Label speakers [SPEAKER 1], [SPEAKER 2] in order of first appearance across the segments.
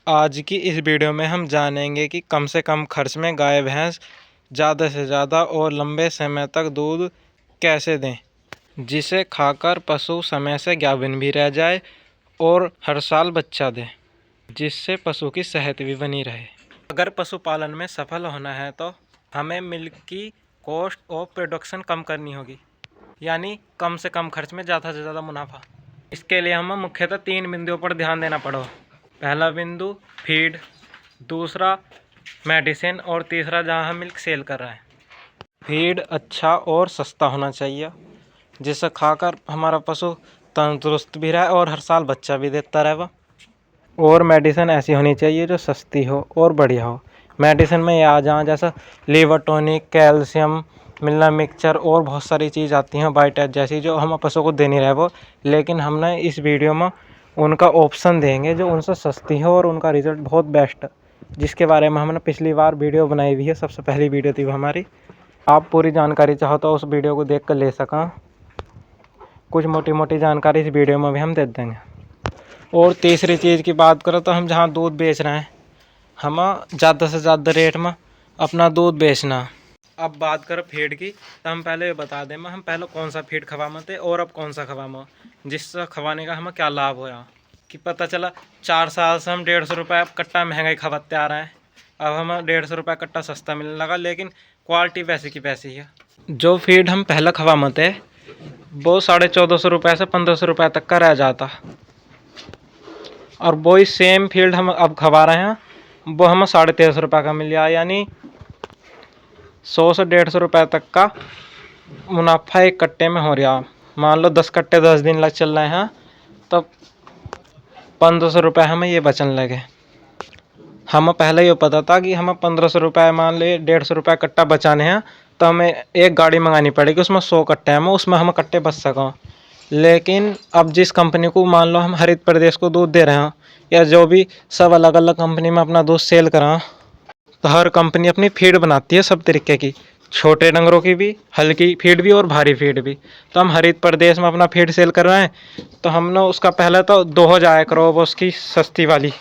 [SPEAKER 1] आज की इस वीडियो में हम जानेंगे कि कम से कम खर्च में गाय भैंस ज़्यादा से ज़्यादा और लंबे समय तक दूध कैसे दें, जिसे खाकर पशु समय से गाभिन भी रह जाए और हर साल बच्चा दे, जिससे पशु की सेहत भी बनी रहे। अगर पशुपालन में सफल होना है तो हमें मिल्क की कॉस्ट ऑफ प्रोडक्शन कम करनी होगी, यानी कम से कम खर्च में ज़्यादा से ज़्यादा मुनाफा। इसके लिए हमें मुख्यतः 3 बिंदुओं पर ध्यान देना पड़ेगा। पहला बिंदु फीड, दूसरा मेडिसिन और तीसरा जहां हम मिल्क सेल कर रहे हैं। फीड अच्छा और सस्ता होना चाहिए, जिसे खाकर हमारा पशु तंदुरुस्त भी रहे और हर साल बच्चा भी देता रहे। और मेडिसिन ऐसी होनी चाहिए जो सस्ती हो और बढ़िया हो। मेडिसिन में आ जहाँ जैसा लीवर टॉनिक, कैल्शियम, मिलना मिक्सचर और बहुत सारी चीज़ आती हैं बायोटेज जैसी, जो हम पशु को देनी रहे वो। लेकिन हमने इस वीडियो में उनका ऑप्शन देंगे जो उनसे सस्ती हो और उनका रिज़ल्ट बहुत बेस्ट, जिसके बारे में हमने पिछली बार वीडियो बनाई हुई है। सबसे पहली वीडियो थी वो हमारी। आप पूरी जानकारी चाहो तो उस वीडियो को देख कर ले सकें। कुछ मोटी मोटी जानकारी इस वीडियो में भी हम दे देंगे। और तीसरी चीज़ की बात करो तो हम जहाँ दूध बेच रहे हैं, हम ज़्यादा से ज़्यादा रेट में अपना दूध बेचना। अब बात करो फीड की, तो हम पहले ये बता दें हम पहले कौन सा फीड खवाते थे और अब कौन सा खवामा, जिससे खवाने का हमें क्या लाभ होया कि पता चला 4 साल से हम 150 रुपये कट्टा महंगाई खवाते आ रहे हैं। अब हमें 150 रुपये कट्टा सस्ता मिलने लगा, लेकिन क्वालिटी वैसी की वैसी है। जो फीड हम पहले खवाते वो 1450 रुपये से 1500 रुपये तक का रह जाता, और वही सेम फील्ड हम अब खवा रहे हैं वो हमें 1350 रुपये का मिल गया, यानी 100 से 150 रुपये तक का मुनाफा एक कट्टे में हो रहा। मान लो 10 कट्टे 10 दिन लग चल रहे हैं तो 1500 रुपये हमें ये बचने लगे। हमें पहले ये पता था कि हमें 1500 रुपये, मान ले 150 रुपये कट्टा बचाने हैं तो हमें एक गाड़ी मंगानी पड़ेगी, उसमें 100 कट्टे हैं, उसमें हमें कट्टे बच सकें। लेकिन अब जिस कंपनी को मान लो हम हरित प्रदेश को दूध दे रहे हैं, या जो भी सब अलग अलग कंपनी में अपना दूध सेल करें, तो हर कंपनी अपनी फीड बनाती है सब तरीके की, छोटे डंगरों की भी, हल्की फीड भी और भारी फीड भी। तो हम हरित प्रदेश में अपना फीड सेल कर रहे हैं, तो हमने उसका पहले तो 2000 जाया करो वो उसकी सस्ती वाली,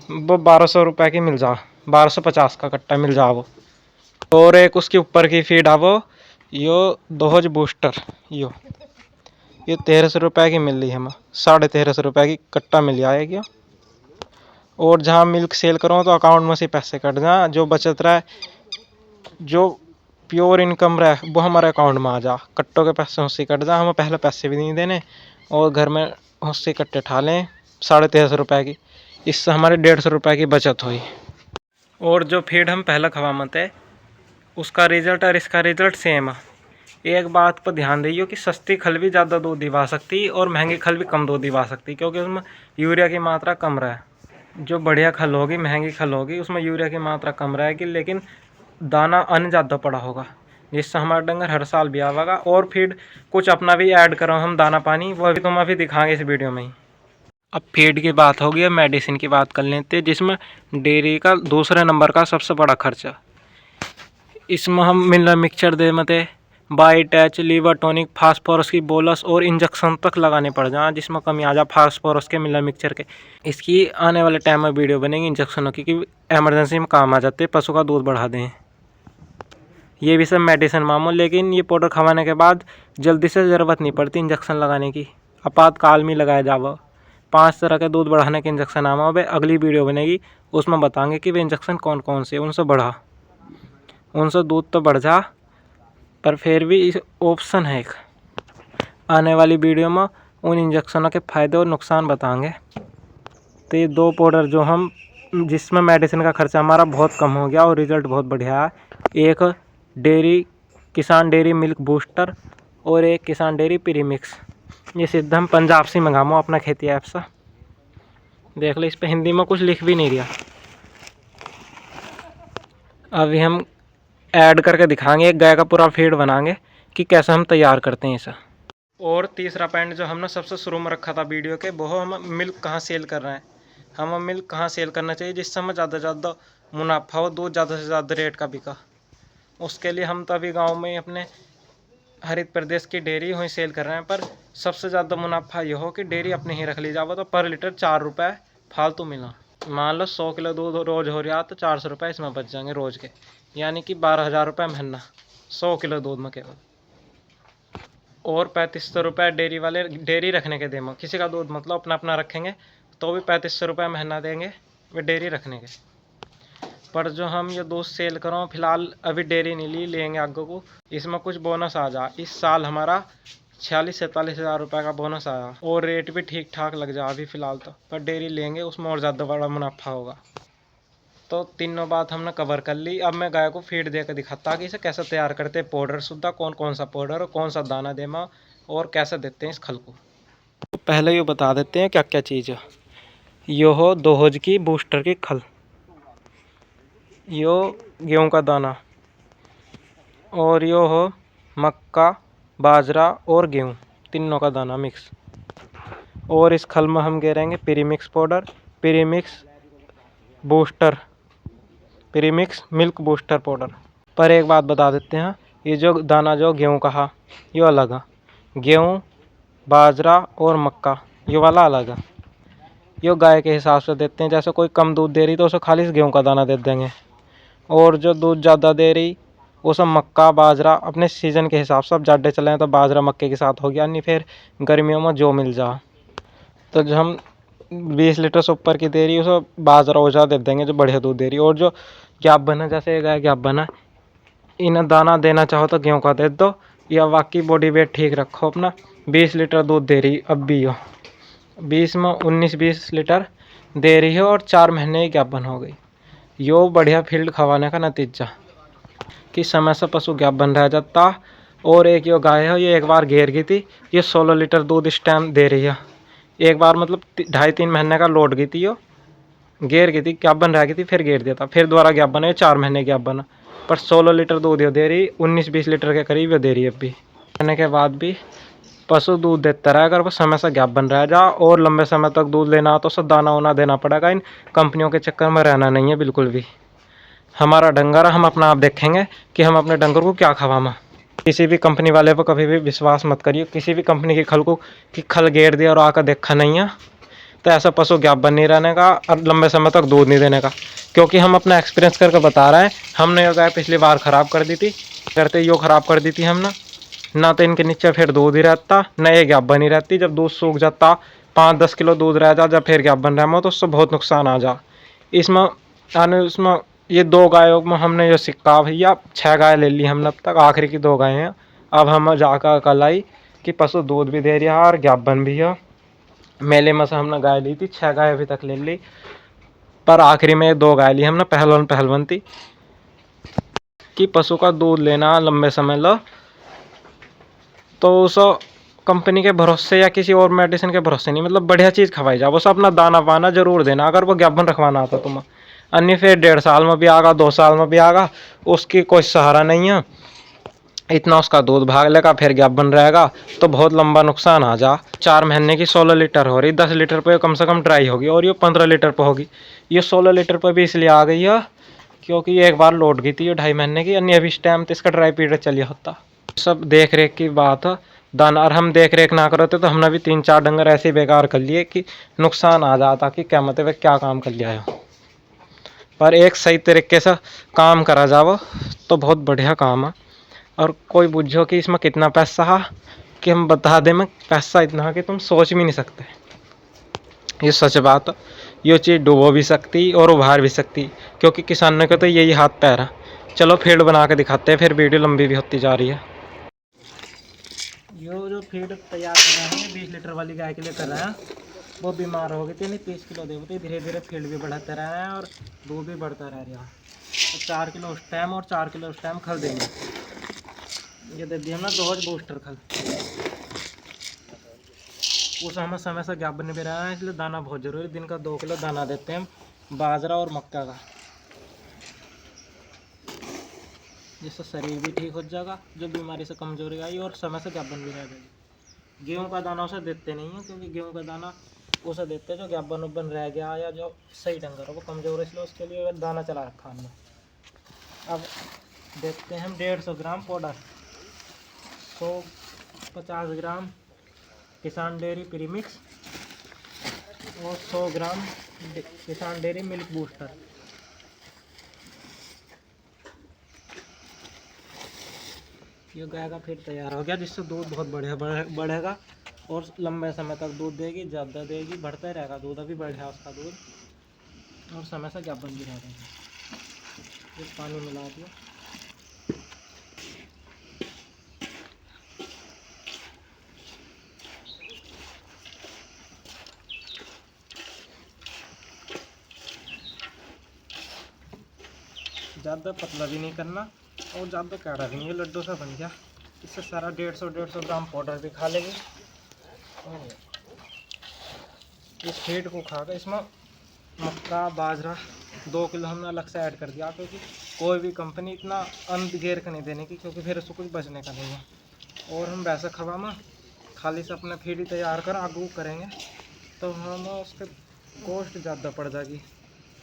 [SPEAKER 1] वो 1200 रुपये की मिल जा, 1250 का कट्टा मिल जा वो। और एक उसके ऊपर की फीड है वो यो 2000 बूस्टर, ये 1300 रुपये की मिल रही है हमें, 1350 रुपये की कट्टा मिल जाएगी। और जहाँ मिल्क सेल करो तो अकाउंट में से पैसे कट जाए, जो बचत रहा है, जो प्योर इनकम रहा वो हमारे अकाउंट में आ जा, कट्टों के पैसे उससे कट जा, हमें पहले पैसे भी नहीं देने और घर में उससे कट्टे ठा लें 1350 रुपये की। इससे हमारे 150 रुपये की बचत हुई। और जो फीड हम पहले खवाते हैं उसका रिजल्ट और इसका रिजल्ट सेम है। एक बात पर ध्यान दियो कि सस्ती खल भी ज़्यादा दूध दिवा सकती और महंगी खल भी कम दूध दिवा सकती, क्योंकि उसमें यूरिया की मात्रा कम रहे। जो बढ़िया खल होगी, महंगी खल होगी, उसमें यूरिया की मात्रा कम रहेगी, लेकिन दाना अन्न ज़्यादा पड़ा होगा, जिससे हमारा डंगर हर साल भी आवेगा। और फीड कुछ अपना भी ऐड करो हम, दाना पानी, वो अभी तुम अभी दिखाएंगे इस वीडियो में ही। अब फीड की बात होगी, अब मेडिसिन की बात कर लेते हैं, जिसमें डेयरी का दूसरे नंबर का सबसे बड़ा खर्चा। इसमें हम मिनरल मिक्सचर दे मते, बायोटेच, लीवर टॉनिक, फास्फोरस की बोलस और इंजेक्शन तक लगाने पड़ जाए, जिसमें कमी आ जाए फास्फोरस के, मिनरल मिक्सचर के। इसकी आने वाले टाइम में वीडियो बनेगी इंजेक्शनों की, कि एमरजेंसी में काम आ जाते, पशु का दूध बढ़ा दें। ये भी सब मेडिसिन मामो, लेकिन ये पाउडर खवाने के बाद जल्दी से ज़रूरत नहीं पड़ती इंजेक्शन लगाने की, आपातकाल में लगाया जावा। 5 तरह के दूध बढ़ाने के इंजेक्शन आमा, वे अगली वीडियो बनेगी, उसमें बताएंगे कि वे इंजेक्शन कौन कौन से, उनसे बढ़ा, उनसे दूध तो बढ़ जा, पर फिर भी इस ऑप्शन है एक। आने वाली वीडियो में उन इंजेक्शनों के फ़ायदे और नुकसान बताएंगे। तो ये 2 पाउडर जो हम, जिसमें मेडिसिन का खर्चा हमारा बहुत कम हो गया और रिज़ल्ट बहुत बढ़िया है, एक डेयरी किसान डेयरी मिल्क बूस्टर और एक किसान डेयरी प्रीमिक्स। ये सीधा हम पंजाब से मंगामो अपना खेती ऐप से। देख लो, इस पर हिंदी में कुछ लिख भी नहीं रहा। अभी हम ऐड करके दिखाएंगे, एक गाय का पूरा फीड बनाएंगे कि कैसे हम तैयार करते हैं इसे। और तीसरा पॉइंट जो हमने सबसे शुरू में रखा था वीडियो के, वो हम मिल्क कहाँ सेल कर रहे हैं। हमें मिल्क कहाँ सेल करना चाहिए जिससे हमें ज़्यादा से ज़्यादा मुनाफा हो, दूध ज़्यादा से ज़्यादा रेट का बिका। उसके लिए हम तो अभी गाँव में ही अपने हरित प्रदेश की डेयरी वहीं सेल कर रहे हैं, पर सबसे ज़्यादा मुनाफा ये हो कि डेयरी अपने ही रख ली जाए तो पर लीटर 4 रुपये फालतू मिला। मान लो 100 किलो दूध रोज हो रहा तो 400 रुपये इसमें बच जाएंगे रोज के, यानी कि 12,000 रुपये महीना 100 किलो दूध में केवल। और 3500 रुपये डेयरी वाले डेयरी रखने के देंगे, किसी का दूध मतलब अपना अपना रखेंगे तो भी 3500 रुपये महीना देंगे वे डेयरी रखने के। पर जो हम ये दूध सेल करो फिलहाल अभी डेयरी नहीं ली, लेंगे आगे को, इसमें कुछ बोनस आ जा। इस साल हमारा 46-47 हज़ार रुपये का बोनस आया और रेट भी ठीक ठाक लग जा अभी फ़िलहाल तो। पर डेयरी लेंगे उसमें और ज़्यादा बड़ा मुनाफा होगा। तो तीनों बात हमने कवर कर ली। अब मैं गाय को फीड दे कर दिखाता कि इसे कैसे तैयार करते हैं, पाउडर सुद्धा कौन कौन सा पाउडर और कौन सा दाना देना और कैसे देते हैं इस खल को। तो पहले ये बता देते हैं क्या क्या चीज़ है। यो हो 2 की बूस्टर की खल, यो गेहूँ का दाना, और यो हो मक्का बाजरा और गेहूँ तीनों का दाना मिक्स। और इस खल में हम गिराएंगे premix powder, premix booster, premix milk booster powder. पर एक बात बता देते हैं, ये जो दाना जो गेहूँ का है ये अलग है, गेहूँ बाजरा और मक्का ये वाला अलग है। ये गाय के हिसाब से देते हैं, जैसे कोई कम दूध दे रही तो उसे खाली गेहूँ का दाना दे देंगे, और जो दूध ज़्यादा दे रही वो सब मक्का बाजरा अपने सीज़न के हिसाब से। अब ज़्यादा चले हैं तो बाजरा मक्के के साथ हो गया, नहीं फिर गर्मियों में जो मिल जा। तो जो हम 20 लीटर से ऊपर की दे रही है उसे बाजरा ओझा दे देंगे जो बढ़िया दूध दे रही है। और जो ज्ञापन है, जैसे गाय ज्ञापन है, इन्हें दाना देना चाहो तो गेहूँ का दे दो, या बाकी बॉडी वेट ठीक रखो अपना। 20 लीटर दूध दे रही अब भी हो, 20 में 19-20 लीटर दे रही है और 4 महीने की ज्ञापन हो गई। यो बढ़िया फील्ड खवाने का नतीजा कि समय से पशु गैप बन रह जाता। और एक यो गाय है, ये एक बार घेर गई थी, ये 16 लीटर दूध इस टाइम दे रही है। एक बार मतलब 2.5-3 महीने का लोड गई थी, यो घेर गई थी, गैप बन रह गई थी, फिर घेर दिया था, फिर दोबारा गैप बना, ये 4 महीने गैप बना। पर 16 लीटर दूध ये दे रही, 19-20 लीटर के करीब ये दे रही है अभी। कहने के बाद भी पशु दूध देता रहे अगर वो समय से गैप बन रह जा, और लंबे समय तक दूध लेना हो तो सब दाना वाना देना पड़ेगा। इन कंपनियों के चक्कर में रहना नहीं है बिल्कुल भी। हमारा डंगर हम अपना आप देखेंगे कि हम अपने डंगर को क्या खवाएं। किसी भी कंपनी वाले पर कभी भी विश्वास मत करिए, किसी भी कंपनी की खल को कि खल घेर दिया और आकर देखा नहीं है तो ऐसा पशु गैप बन नहीं रहने का और लंबे समय तक दूध नहीं देने का। क्योंकि हम अपना एक्सपीरियंस करके बता रहे हैं, हमने ये गाय पिछली बार ख़राब कर दी थी, करते यो ख़राब कर दी थी हमने। ना तो इनके नीचे फिर दूध ही रहता, न ये गैप बनी रहती। जब दूध सूख जाता 5-10 किलो दूध रह जा, जब फिर गैप बन रहा तो उससे बहुत नुकसान आ जा। इसमें यानी उसमें ये 2 गायों में हमने ये सिक्का भैया 6 गाय ले ली हमने अब तक, आखिरी की 2 गाय हैं। अब हम जाकर कल आई कि पशु दूध भी दे रहा है और गैप बन भी है। मेले में से हमने गाय ली थी, 6 गाय अभी तक ले ली, पर आखिरी में 2 गाय ली हमने, पहलवान थी। कि पशु का दूध लेना लंबे समय लो तो उस कंपनी के भरोसे या किसी और मेडिसिन के भरोसे नहीं, मतलब बढ़िया चीज़ खवाई जा, बस अपना दाना पाना जरूर देना अगर वो ज्ञापन रखवाना आता तुम्हें। अन्य फिर 1.5 साल में भी आगा, 2 साल में भी आगा, उसकी कोई सहारा नहीं है। इतना उसका दूध भाग लेगा, फिर गैप बन रहेगा तो बहुत लंबा नुकसान आ जा। 4 महीने की 16 लीटर हो रही, 10 लीटर पे कम से कम ट्राई होगी, और ये 15 लीटर पे होगी। ये 16 लीटर पे भी इसलिए आ गई है क्योंकि ये एक बार लौट गई थी, ये 2.5 महीने की, अन्य अभी इस टाइम तो इसका ड्राई पीरियड चलिए होता। सब देख रेख की बात है, दाना और हम देख रेख ना करते तो हमने भी 3-4 डंगर ऐसे बेकार कर लिए कि नुकसान आ जाता कि क्या मतलब है क्या काम कर लिया है। पर एक सही तरीके से काम करा जाओ तो बहुत बढ़िया काम है। और कोई बुझो कि इसमें कितना पैसा है, कि हम बता दें में पैसा इतना है कि तुम सोच भी नहीं सकते। ये सच बात है, ये चीज़ डुबो भी सकती और उभार भी सकती, क्योंकि किसानों के तो यही हाथ पैर है। चलो फील्ड बना के दिखाते हैं, फिर वीडियो लंबी भी होती जा रही है। जो फीड तैयार कर रहे हैं 20 लीटर वाली गाय के लिए कर रहे हैं, वो बीमार हो गई थी, नहीं 30 किलो दे होती, धीरे धीरे फील्ड भी बढ़ाते रहे हैं और दूध भी बढ़ता रह रहा। तो 4 किलो उस टाइम और 4 किलो उस टाइम खल देंगे। ये दे दिया हमने 2 बूस्टर खल, उस हमें समय से गैप बन भी रहा है, इसलिए दाना बहुत जरूरी। दिन का 2 किलो दाना देते हैं बाजरा और मक्का का, जिससे शरीर भी ठीक हो जाएगा, जो बीमारी से कमजोरी आई और समय से गैप बन भी रह जाएगी। गेहूँ का दाना उसे देते नहीं है, क्योंकि गेहूँ का दाना उसे देते हैं जो गैप बन रह गया या जो सही ढंग का, वो कमजोर है, इसलिए उसके लिए दाना चला रखा हमने। अब देखते हैं हम 150 ग्राम पाउडर, 150 ग्राम किसान डेयरी प्रीमिक्स और 100 ग्राम किसान डेयरी मिल्क बूस्टर। ये गाय का फिर तैयार हो गया, जिससे दूध बहुत बढ़ेगा और लंबे समय तक दूध देगी, ज़्यादा देगी, बढ़ता ही रहेगा दूध। अभी बढ़ा उसका दूध और समय से गाभिन भी रहेगा। ये पानी मिला दिया। ज़्यादा पतला भी नहीं करना और ज़्यादा गाढ़ा भी नहीं, ये लड्डू सा बन गया। इससे सारा 150 ग्राम पाउडर भी खा लेगी। और इस फीड को खाकर इसमें मक्का बाजरा 2 किलो हमने अलग से ऐड कर दिया, क्योंकि कोई भी कंपनी इतना अन्न घेर कर नहीं देने की, क्योंकि फिर उसको कुछ बचने का नहीं है। और हम वैसे खवा में खाली से अपना फीड ही तैयार कर आगू करेंगे तो हम उसके कॉस्ट ज़्यादा पड़ जाएगी,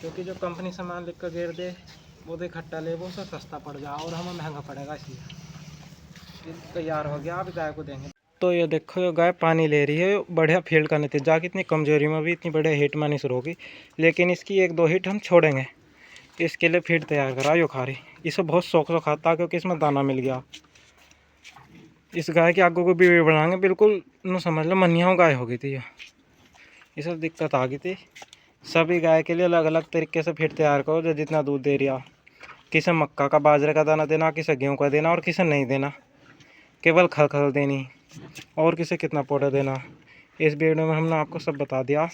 [SPEAKER 1] क्योंकि जो कंपनी सामान लिख कर घेर दे वो दे खट्टा ले, वो उससे सस्ता पड़ जाए और हमें महंगा पड़ेगा। इसलिए तैयार हो गया, आप गाय को देंगे। तो ये देखो, ये गाय पानी ले रही है। बढ़िया फील्ड का नतीजा, कितनी कमजोरी में भी इतनी बढ़िया हिट मानी शुरू होगी, लेकिन इसकी 1-2 हिट हम छोड़ेंगे। इसके लिए फीड तैयार करा, यो खा रही। इसे बहुत शौक से खाता, क्योंकि इसमें दाना मिल गया। इस गाय के आगू को भी बढ़ाएंगे, बिल्कुल न समझ लो मनियाँ गाय हो गई थी। ये इसे दिक्कत आ गई थी। सभी गाय के लिए अलग अलग तरीके से फीड तैयार करो, जो जितना दूध दे रहा। किसे मक्का का बाजरे का दाना देना, किसे गेहूँ का देना और किसे नहीं देना, केवल खल देनी, और किसे कितना पाउडर देना। इस वीडियो में हमने आपको सब बता दिया।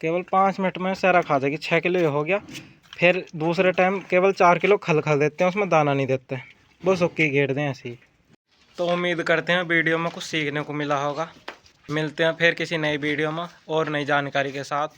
[SPEAKER 1] केवल 5 मिनट में सारा खा जाएगी। 6 किलो ये हो गया। फिर दूसरे टाइम केवल 4 किलो खल देते हैं, उसमें दाना नहीं देते, वो सुक्की घेर दें ऐसी। तो उम्मीद करते हैं वीडियो में कुछ सीखने को मिला होगा। मिलते हैं फिर किसी नई वीडियो में और नई जानकारी के साथ।